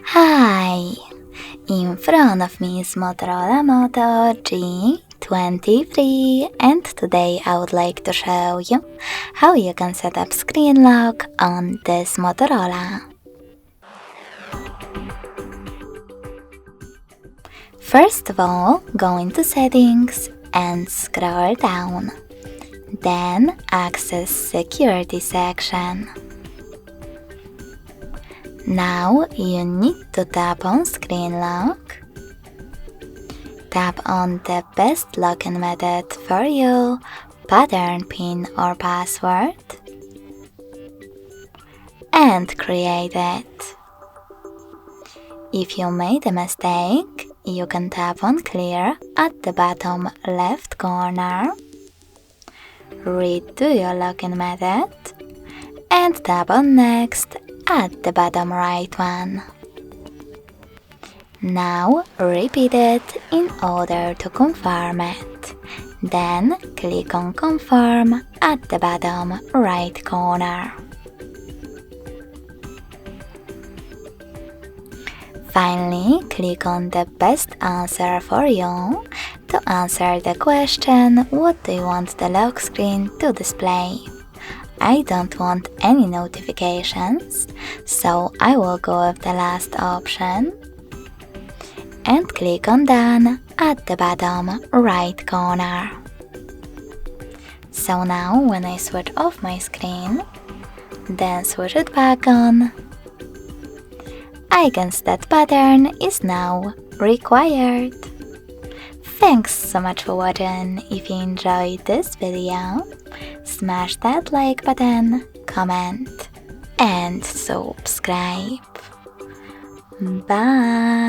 Hi! In front of me is Motorola Moto G23 and today I would like to show you how you can set up screen lock on this Motorola. First of all, go into settings and scroll down. Then access security section. Now you need to tap on screen lock. Tap on the best login method for you, pattern, PIN or password, and create it. If you made a mistake, you can tap on clear at the bottom left corner, redo your login method, and tap on next at the bottom right one. Now repeat it in order to confirm it. Then click on confirm at the bottom right corner. Finally, click on the best answer for you to answer the question, what do you want the lock screen to display? I don't want any notifications, so I will go with the last option and click on done at the bottom right corner. So now when I switch off my screen, then switch it back on, I can see that pattern is now required. Thanks so much for watching. If you enjoyed this video, smash that like button, comment and subscribe. Bye!